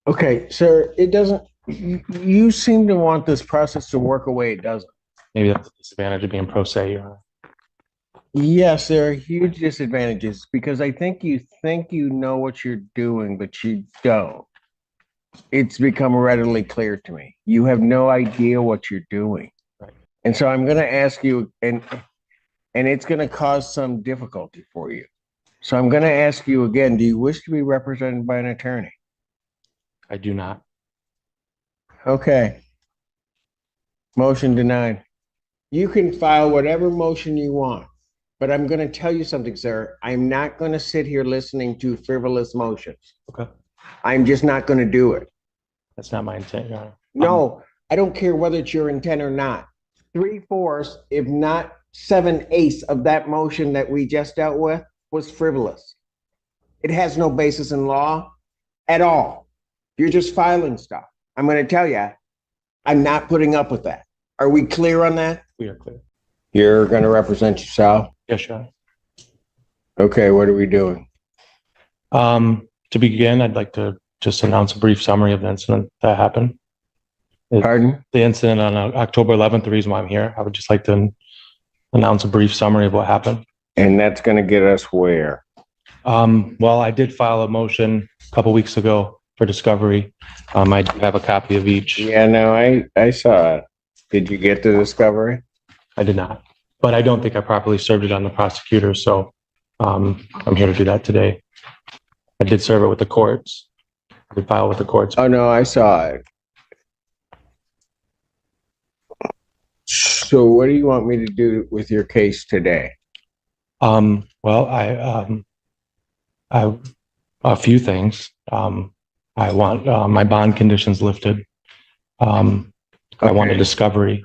Okay, sir, it doesn't, you seem to want this process to work away. It doesn't. Maybe that's a disadvantage of being pro se, Your Honor. Yes, there are huge disadvantages because I think you know what you're doing, but you don't. It's become readily clear to me. You have no idea what you're doing. Right. And so I'm going to ask you, and it's going to cause some difficulty for you. So I'm going to ask you again, do you wish to be represented by an attorney? I do not. Okay. Motion denied. You can file whatever motion you want, but I'm going to tell you something, sir. I'm not going to sit here listening to frivolous motions. Okay. I'm just not going to do it. That's not my intent, Your Honor. No, I don't care whether it's your intent or not. 3/4, if not 7/8 of that motion that we just dealt with was frivolous. It has no basis in law at all. You're just filing stuff. I'm going to tell you, I'm not putting up with that. Are we clear on that? We are clear. You're going to represent yourself? Yes, Your Honor. Okay, what are we doing? To begin, I'd like to just announce a brief summary of the incident that happened. Pardon? The incident on October 11th, the reason why I'm here. I would just like to announce a brief summary of what happened. And that's going to get us where? Well, I did file a motion a couple weeks ago for discovery. I do have a copy of each. Yeah, no, I saw it. Did you get the discovery? I did not, but I don't think I properly served it on the prosecutor. So I'm here to do that today. I did serve it with the courts. I did file with the courts. Oh, no, I saw it. So what do you want me to do with your case today? Well, I a few things. I want my bond conditions lifted. I want a discovery.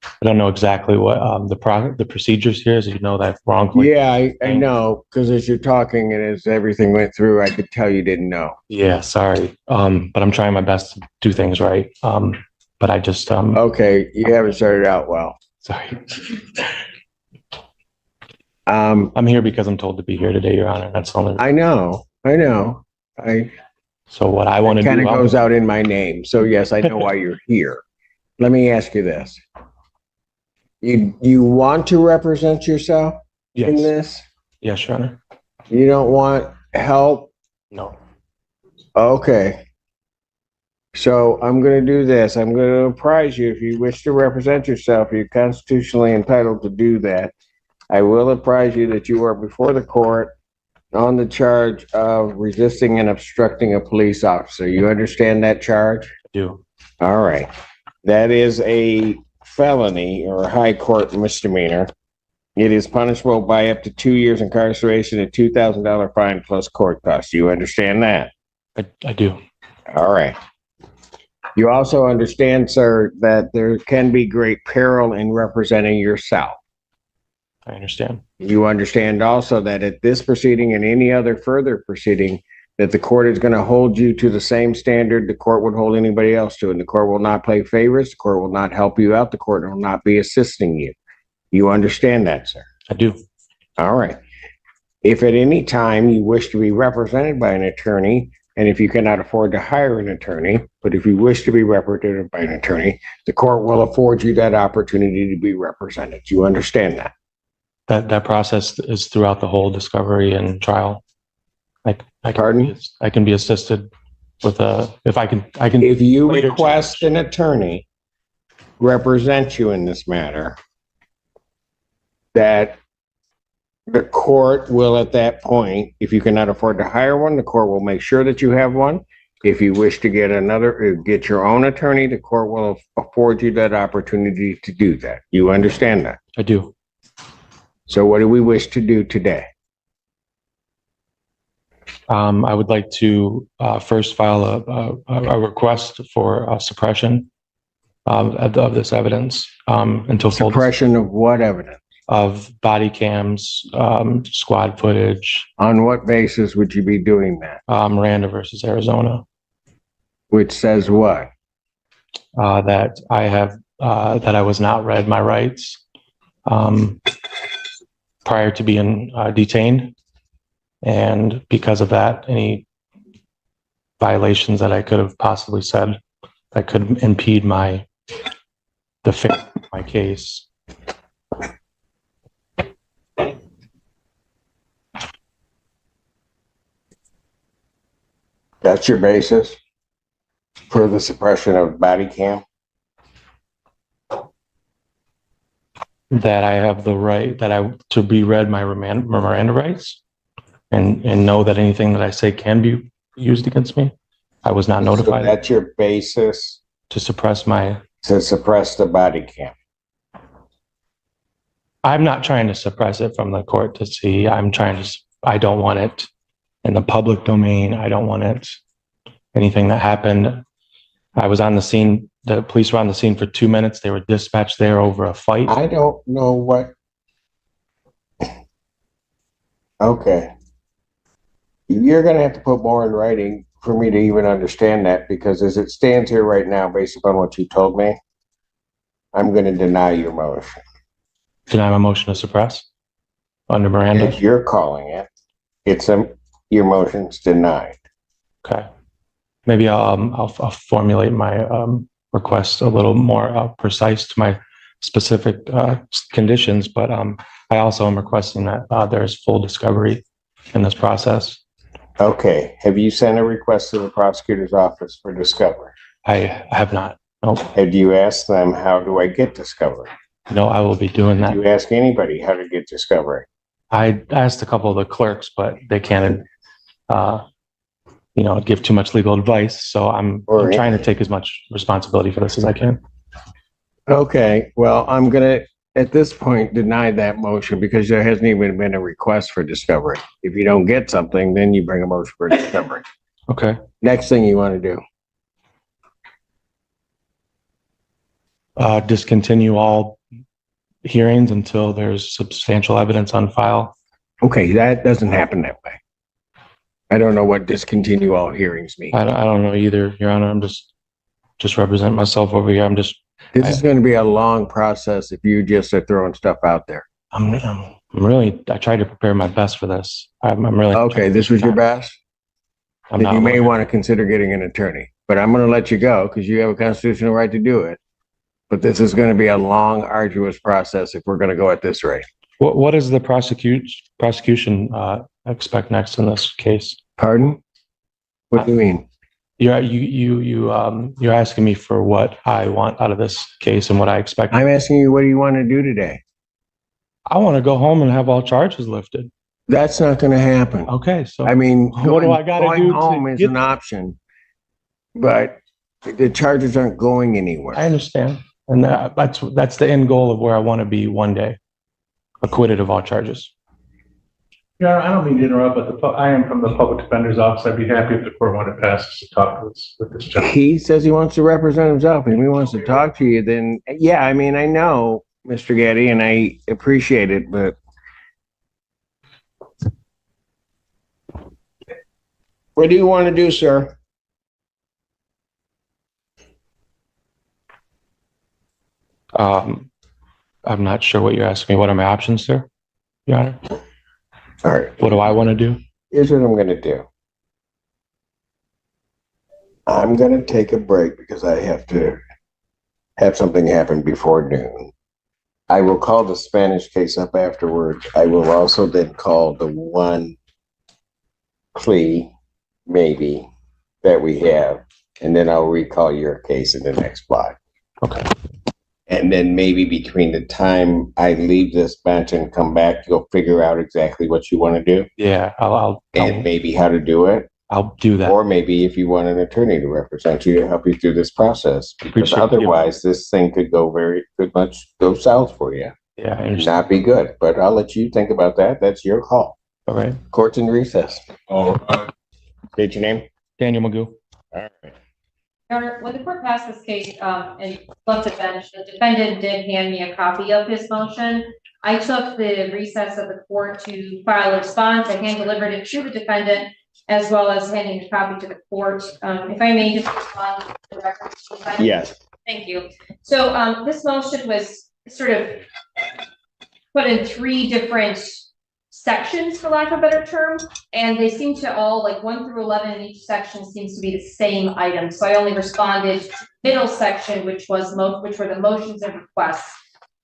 I don't know exactly what the procedures here is. You know that wrongly. Yeah, I know, because as you're talking and as everything went through, I could tell you didn't know. Yeah, sorry. But I'm trying my best to do things right. But I just Okay, you haven't started out well. sorry. I'm here because I'm told to be here today, Your Honor. That's only. I know. So what I want to do kind of goes out in my name. So yes, I know why you're here. Let me ask you this. You want to represent yourself in this? Yes, Your Honor. You don't want help? No. Okay. So I'm going to do this. I'm going to apprise you if you wish to represent yourself, you're constitutionally entitled to do that. I will apprise you that you are before the court on the charge of resisting and obstructing a police officer. You understand that charge? I do. All right. That is a felony or a high court misdemeanor. It is punishable by up to 2 years incarceration and $2,000 fine plus court costs. You understand that? I do. All right. You also understand, sir, that there can be great peril in representing yourself. I understand. You understand also that at this proceeding and any other further proceeding, that the court is going to hold you to the same standard the court would hold anybody else to, and the court will not play favorites, the court will not help you out, the court will not be assisting you. You understand that, sir? I do. All right. If at any time you wish to be represented by an attorney, and if you cannot afford to hire an attorney, but if you wish to be represented by an attorney, the court will afford you that opportunity to be represented. You understand that? That process is throughout the whole discovery and trial. Pardon? I can be assisted with if I can. If you request an attorney represent you in this matter, that the court will at that point, if you cannot afford to hire one, the court will make sure that you have one. If you wish to get your own attorney, the court will afford you that opportunity to do that. You understand that? I do. So what do we wish to do today? I would like to first file a request for suppression of this evidence until suppression of what evidence? Of body cams, squad footage. On what basis would you be doing that? Miranda versus Arizona. Which says what? That I was not read my rights prior to being detained. And because of that, any violations that I could have possibly said that could impede my case. That's your basis for the suppression of body cam? That I have the right to be read my Miranda rights and know that anything that I say can be used against me. I was not notified. So that's your basis to suppress the body cam. I'm not trying to suppress it from the court to see. I don't want it in the public domain. I don't want it. Anything that happened, I was on the scene. The police were on the scene for 2 minutes. They were dispatched there over a fight. I don't know what. Okay. You're going to have to put more in writing for me to even understand that, because as it stands here right now, based upon what you told me, I'm going to deny your motion. Deny my motion to suppress under Miranda? As you're calling it, your motion's denied. Okay. Maybe I'll formulate my request a little more precise to my specific conditions, but I also am requesting that there is full discovery in this process. Okay. Have you sent a request to the prosecutor's office for discovery? I have not. No. Have you asked them, how do I get discovery? No, I will be doing that. Did you ask anybody how to get discovery? I asked a couple of the clerks, but they can't, give too much legal advice. So I'm trying to take as much responsibility for this as I can. Okay. Well, I'm going to, at this point, deny that motion because there hasn't even been a request for discovery. If you don't get something, then you bring a motion for discovery. Okay. Next thing you want to do? Discontinue all hearings until there's substantial evidence on file. Okay, that doesn't happen that way. I don't know what discontinue all hearings mean. I don't know either, Your Honor. I'm just representing myself over here. This is going to be a long process if you just are throwing stuff out there. I tried to prepare my best for this. I'm really okay. This was your best. Then you may want to consider getting an attorney, but I'm going to let you go because you have a constitutional right to do it. But this is going to be a long, arduous process if we're going to go at this rate. What does the prosecution expect next in this case? Pardon? What do you mean? You're asking me for what I want out of this case and what I expect. I'm asking you, what do you want to do today? I want to go home and have all charges lifted. That's not going to happen. Okay, so I mean, what do I got to do? Going home is an option, but the charges aren't going anywhere. I understand, and that's the end goal of where I want to be one day, acquitted of all charges. Yeah, I don't mean to interrupt, but I am from the public defender's office. I'd be happy if the court wanted to pass to talk with this gentleman. He says he wants to represent himself, and if he wants to talk to you, then yeah, I mean, I know, Mr. Getty, and I appreciate it, but what do you want to do, sir? I'm not sure what you're asking me. What are my options, sir, Your Honor? All right. What do I want to do? Here's what I'm going to do. I'm going to take a break because I have to have something happen before noon. I will call the Spanish case up afterwards. I will also then call the one plea, maybe, that we have, and then I'll recall your case in the next block. Okay. And then maybe between the time I leave this bench and come back, you'll figure out exactly what you want to do. Yeah, I'll maybe how to do it. I'll do that. Or maybe if you want an attorney to represent you to help you through this process, because otherwise this thing could much go south for you. Yeah, I understand. Not be good, but I'll let you think about that. That's your call. All right. Court's in recess. State your name. Daniel Magoo. All right. Your Honor, when the court passed this case and left the bench, the defendant did hand me a copy of his motion. I took the recess of the court to file a response. I hand delivered it to the defendant, as well as handing a copy to the court. If I may just respond to the record. Yes. Thank you. So this motion was sort of put in three different sections, for lack of a better term, and they seem to all, like 1 through 11 in each section seems to be the same item. So I only responded to the middle section, which were the motions and requests.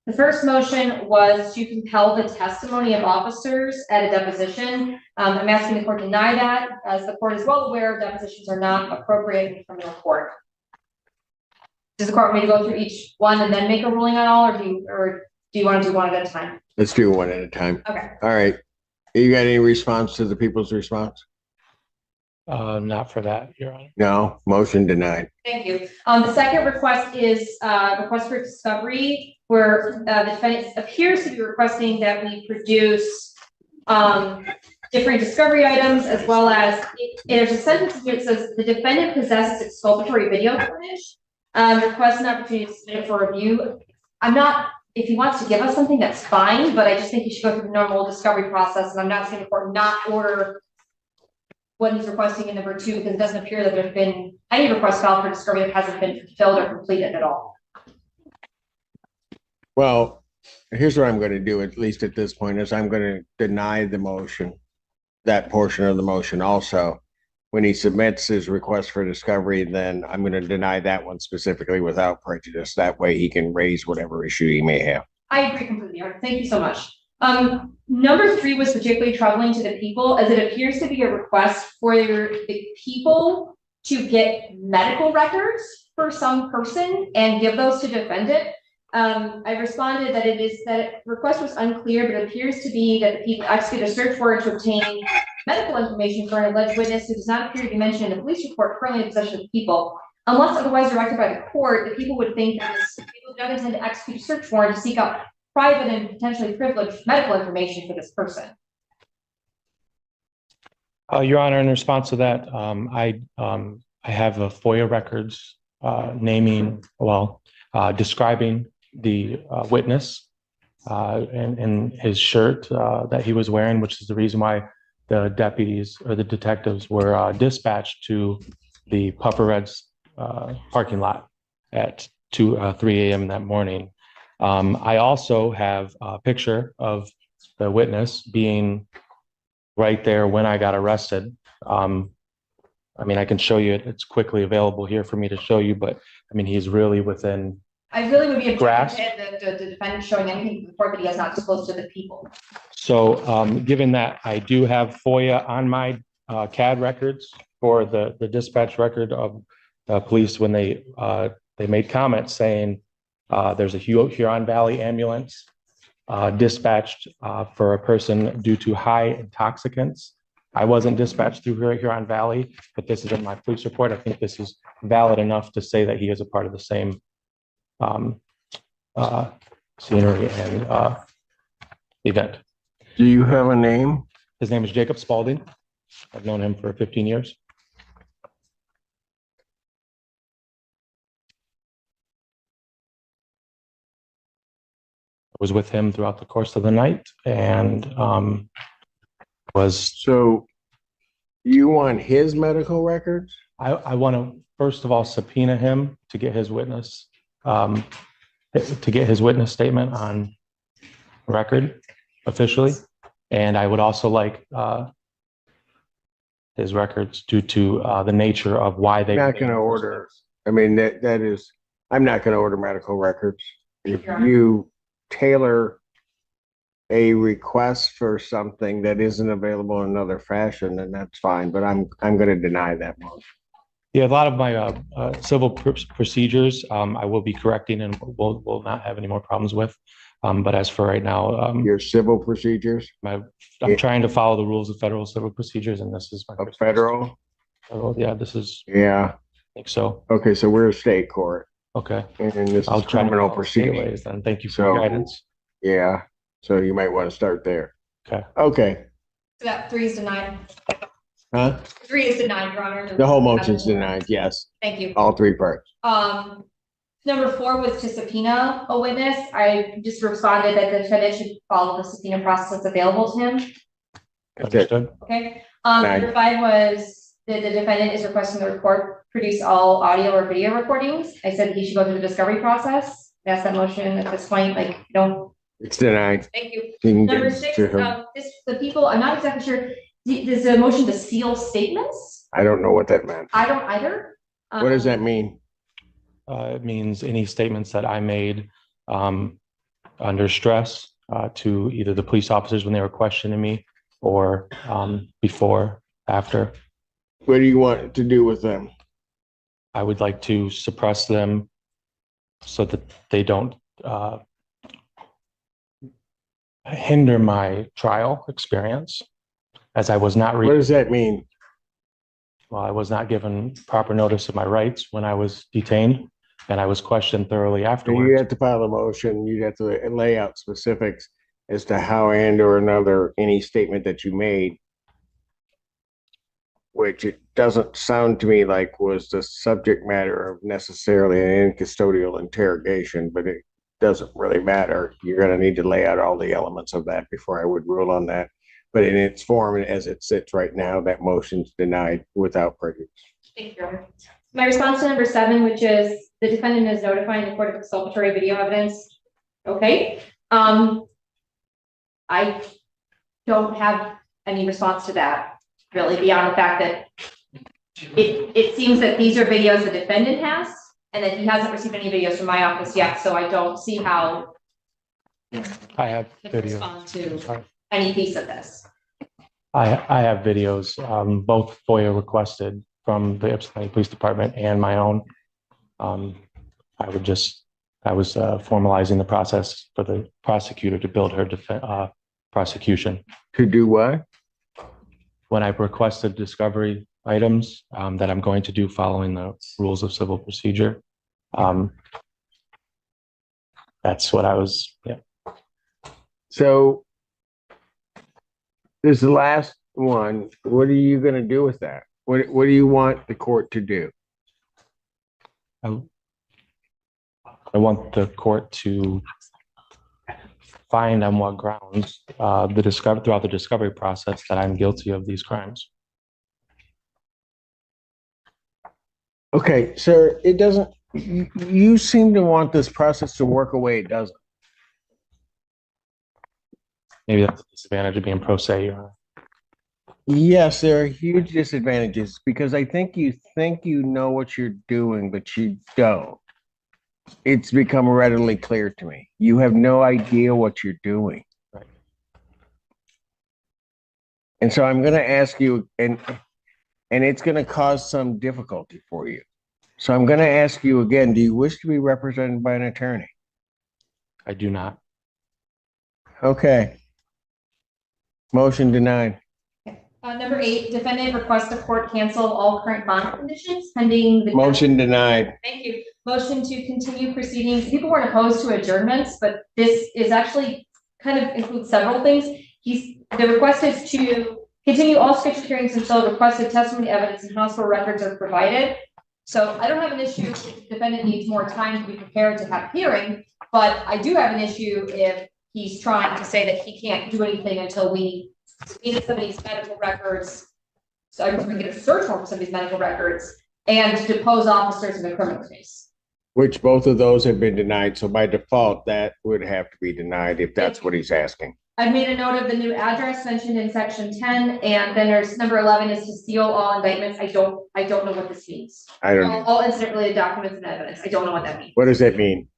The first motion was to compel the testimony of officers at a deposition. I'm asking the court to deny that, as the court is well aware depositions are not appropriate in criminal court. Does the court want me to go through each one and then make a ruling on all, or do you want to do one at a time? Let's do one at a time. Okay. All right. You got any response to the people's response? Not for that, Your Honor. No, motion denied. Thank you. The second request is request for discovery, where the defendant appears to be requesting that we produce different discovery items, as well as there's a sentence here that says the defendant possesses exculpatory video footage. Request an opportunity to submit it for review. If he wants to give us something, that's fine, but I just think he should go through the normal discovery process, and I'm not saying the court not order what he's requesting in number 2, because it doesn't appear that there's been any request filed for discovery that hasn't been fulfilled or completed at all. Well, here's what I'm going to do, at least at this point, is I'm going to deny the motion, that portion of the motion also. When he submits his request for discovery, then I'm going to deny that one specifically without prejudice. That way he can raise whatever issue he may have. I agree completely. Thank you so much. Number 3 was particularly troubling to the people, as it appears to be a request for the people to get medical records for some person and give those to defendant. I responded that request was unclear, but it appears to be that the people execute a search warrant to obtain medical information for an alleged witness who does not appear to be mentioned in the police report currently in possession of the people. Unless otherwise directed by the court, the people would think that people do not intend to execute a search warrant to seek out private and potentially privileged medical information for this person. Your Honor, in response to that, I have a FOIA records describing the witness and his shirt that he was wearing, which is the reason why the deputies or the detectives were dispatched to the Puffer Reds parking lot at 3 a.m. that morning. I also have a picture of the witness being right there when I got arrested. I mean, I can show you it. It's quickly available here for me to show you, but I mean, he's really within. I really would be objecting to the defendant showing anything to the court that he has not disclosed to the people. So, given that I do have FOIA on my CAD records for the dispatch record of police when they made comments saying there's a Huron Valley ambulance dispatched for a person due to high intoxicants. I wasn't dispatched through Huron Valley, but this is in my police report. I think this is valid enough to say that he is a part of the same scenery and event. Do you have a name? His name is Jacob Spalding. I've known him for 15 years. I was with him throughout the course of the night and So you want his medical records? I want to first of all subpoena him to get his witness statement on record officially, and I would also like his records due to the nature of why they. I'm not going to order. I mean, that is. I'm not going to order medical records. If you tailor a request for something that isn't available in another fashion, then that's fine. But I'm going to deny that motion. Yeah, a lot of my civil procedures I will be correcting and will not have any more problems with. But as for right now, your civil procedures, I'm trying to follow the rules of federal civil procedures, and this is my federal. Yeah, this is. Yeah, I think so. Okay, so we're a state court. Okay, and this is criminal proceedings. Then thank you for your guidance. Yeah, so you might want to start there. Okay. Okay. So that 3 is denied. Huh? 3 is denied, Your Honor. The whole motion's denied. Yes. Thank you. All 3 parts. Number 4 was to subpoena a witness. I just responded that the defendant should follow the subpoena process that's available to him. Understood. Okay. Number 5 was that the defendant is requesting the court produce all audio or video recordings. I said he should go through the discovery process. That's that motion at this point. Like, don't It's denied. Thank you. You can Number get 6, to him. the people, I'm not exactly sure, there's a motion to seal statements? I don't know what that meant. I don't either. What does that mean? It means any statements that I made under stress to either the police officers when they were questioning me or before, after. What do you want to do with them? I would like to suppress them so that they don't hinder my trial experience, as I was not What does that mean? well, I was not given proper notice of my rights when I was detained, and I was questioned thoroughly You afterwards. have to file a motion, you'd have to lay out specifics as to how and or another, any statement that you made, which it doesn't sound to me like was the subject matter of necessarily an custodial interrogation, but it doesn't really matter. You're gonna need to lay out all the elements of that before I would rule on that. But in its form, as it sits right now, that motion's denied without prejudice. Thank you, Your Honor. My response to number 7, which is the defendant is notifying the court of exculpatory video evidence. Okay. I don't have any response to that, really, beyond the fact that it seems that these are videos the defendant has, and that he hasn't received any videos from my office yet, so I don't see how I have to video. respond to any piece of this. I have videos, both FOIA requested from the Ypsilanti Police Department and my own. I was formalizing the process for the prosecutor to build her prosecution. To do what? When I requested discovery items that I'm going to do following the rules of civil procedure, that's what I was, yeah. So this last one, what are you gonna do with that? What do you want the court to do? I want the court to find on what grounds throughout the discovery process that I'm guilty of these crimes. Okay, sir, it doesn't, you seem to want this process to work a way it doesn't. Maybe that's the disadvantage of being pro se, Your Honor. Yes, there are huge disadvantages because I think you know what you're doing, but you don't. It's become readily clear to me. You have no idea what you're doing. Right. And so I'm gonna ask you, and it's gonna cause some difficulty for you. So I'm gonna ask you again, do you wish to be represented by an attorney? I do not. Okay. Motion denied. Number 8, defendant requests the court cancel all current bond conditions pending the. Motion denied. Thank you. Motion to continue proceedings. People weren't opposed to adjournments, but this is actually kind of includes several things. The request is to continue all scheduled hearings until requested testimony, evidence, and hospital records are provided. So I don't have an issue if the defendant needs more time to be prepared to have a hearing, but I do have an issue if he's trying to say that he can't do anything until we subpoena somebody's medical records. So I'm going to get a search warrant for somebody's medical records and depose officers in a criminal case. Which both of those have been denied. So by default, that would have to be denied if that's what he's asking. I've made a note of the new address mentioned in section 10, and then there's number 11 is to seal all indictments. I don't know what this means. I don't know. All incident related documents and evidence. I don't know what that means. What does that mean?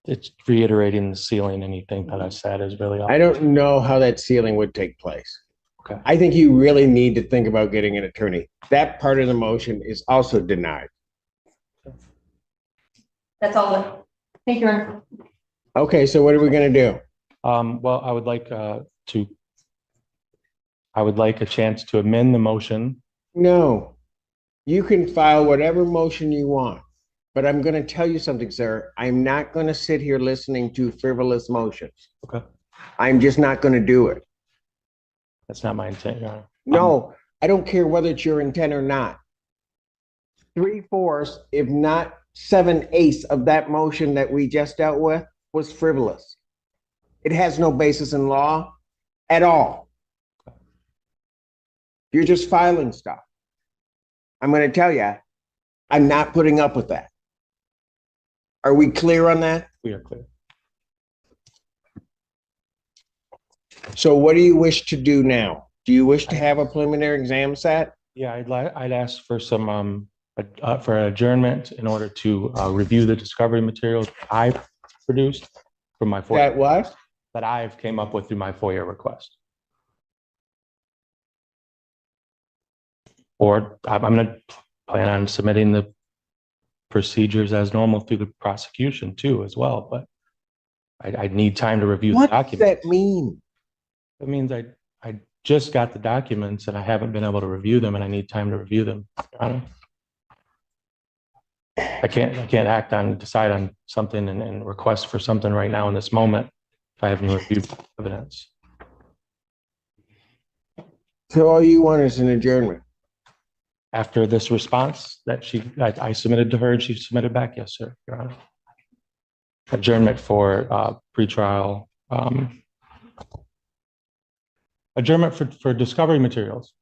It's reiterating the sealing. Anything that I said is really all. I don't know how that sealing would take place. Okay. I think you really need to think about getting an attorney. That part of the motion is also denied. That's all. Thank you, Aaron. Okay, so what are we gonna do? Well, I would like a chance to amend the motion. No, you can file whatever motion you want, but I'm gonna tell you something, sir. I'm not gonna sit here listening to frivolous motions. Okay. I'm just not gonna do it. That's not my intent, Your Honor. No, I don't care whether it's your intent or not. 3/4, if not 7/8 of that motion that we just dealt with was frivolous. It has no basis in law at all. You're just filing stuff. I'm going to tell you, I'm not putting up with that. Are we clear on that? We are clear. So what do you wish to do now? Do you wish to have a preliminary exam set? Yeah, I'd ask for some, for adjournment in order to, review the discovery materials I've produced from my That FOIA, what? that I've came up with through my FOIA request. Or I'm gonna plan on submitting the procedures as normal through the prosecution too as well, but I need time to review the What does documents. that mean? That means I just got the documents and I haven't been able to review them and I need time to review them, Your Honor. I can't act on, decide on something and request for something right now in this moment if I haven't reviewed evidence. So all you want is an adjournment. After this response that I submitted to her and she submitted back, yes, sir, Your Honor. Adjournment for pretrial, adjournment for discovery materials.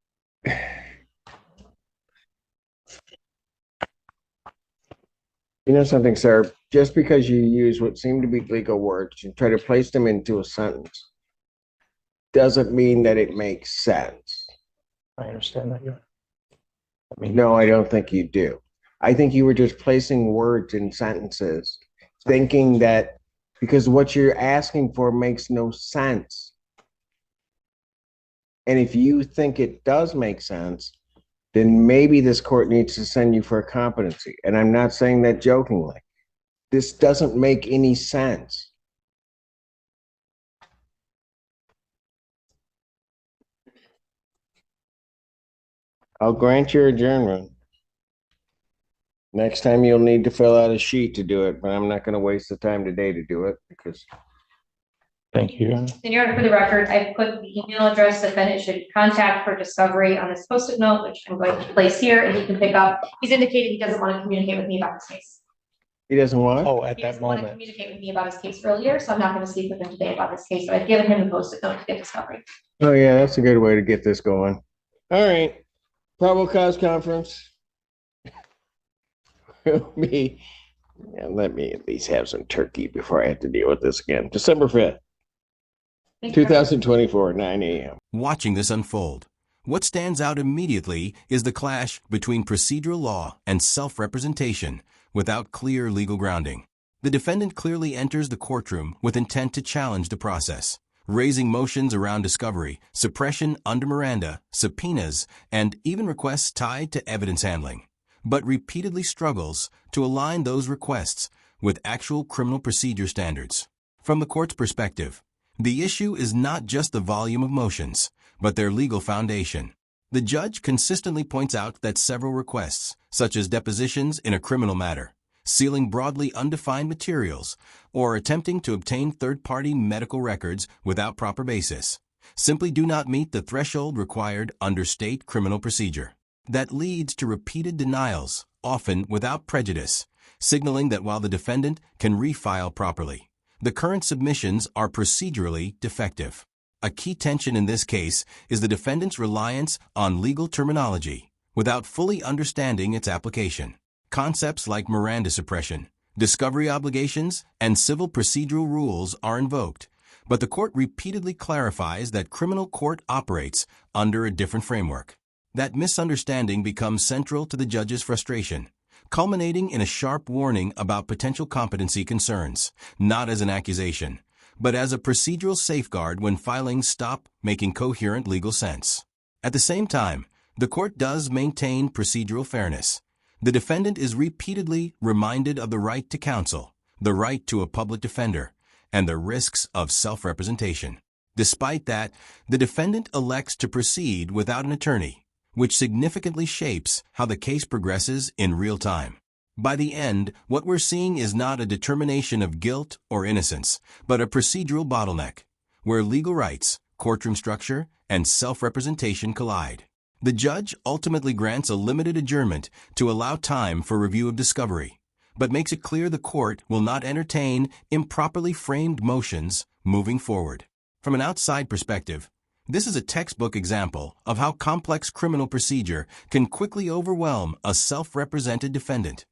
You know something, sir? Just because you use what seem to be legal words and try to place them into a sentence doesn't mean that it makes sense. I understand that, Your Honor. I mean, No, I don't think you do. I think you were just placing words in sentences, thinking that because what you're asking for makes no sense. And if you think it does make sense, then maybe this court needs to send you for a competency. And I'm not saying that jokingly. This doesn't make any sense. I'll grant your adjournment. Next time you'll need to fill out a sheet to do it, but I'm not going to waste the time today to do it because thank you, Your Honor. In order for the record, I put the email address the defendant should contact for discovery on this post-it note, which I'm going to place here, and he can pick up. He's indicated he doesn't want to communicate with me about this case. he doesn't want. Oh, at He that doesn't want to moment. communicate with me about his case earlier, so I'm not going to speak with him today about this case, but I've given him the post-it note to get discovery. Oh yeah, that's a good way to get this going. All right, probable cause conference. Me, yeah, let me at least have some turkey before I have to deal with this again. December 5th, Thank you. 2024, 9 a.m. Watching this unfold, what stands out immediately is the clash between procedural law and self-representation without clear legal grounding. The defendant clearly enters the courtroom with intent to challenge the process, raising motions around discovery, suppression under Miranda, subpoenas, and even requests tied to evidence handling, but repeatedly struggles to align those requests with actual criminal procedure standards. From the court's perspective, the issue is not just the volume of motions, but their legal foundation. The judge consistently points out that several requests, such as depositions in a criminal matter, sealing broadly undefined materials, or attempting to obtain third-party medical records without proper basis, simply do not meet the threshold required under state criminal procedure. That leads to repeated denials, often without prejudice, signaling that while the defendant can refile properly, the current submissions are procedurally defective. A key tension in this case is the defendant's reliance on legal terminology without fully understanding its application. Concepts like Miranda suppression, discovery obligations, and civil procedural rules are invoked, but the court repeatedly clarifies that criminal court operates under a different framework. That misunderstanding becomes central to the judge's frustration, culminating in a sharp warning about potential competency concerns, not as an accusation, but as a procedural safeguard when filings stop making coherent legal sense. At the same time, the court does maintain procedural fairness. The defendant is repeatedly reminded of the right to counsel, the right to a public defender, and the risks of self-representation. Despite that, the defendant elects to proceed without an attorney, which significantly shapes how the case progresses in real time. By the end, what we're seeing is not a determination of guilt or innocence, but a procedural bottleneck, where legal rights, courtroom structure, and self-representation collide. The judge ultimately grants a limited adjournment to allow time for review of discovery, but makes it clear the court will not entertain improperly framed motions moving forward. From an outside perspective, this is a textbook example of how complex criminal procedure can quickly overwhelm a self-represented defendant,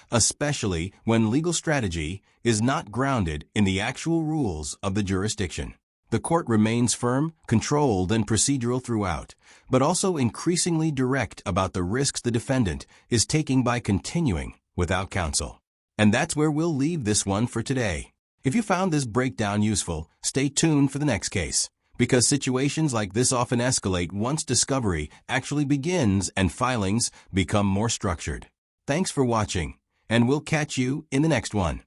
especially when legal strategy is not grounded in the actual rules of the jurisdiction. The court remains firm, controlled, and procedural throughout, but also increasingly direct about the risks the defendant is taking by continuing without counsel. And that's where we'll leave this one for today. If you found this breakdown useful, stay tuned for the next case, because situations like this often escalate once discovery actually begins and filings become more structured. Thanks for watching, and we'll catch you in the next one.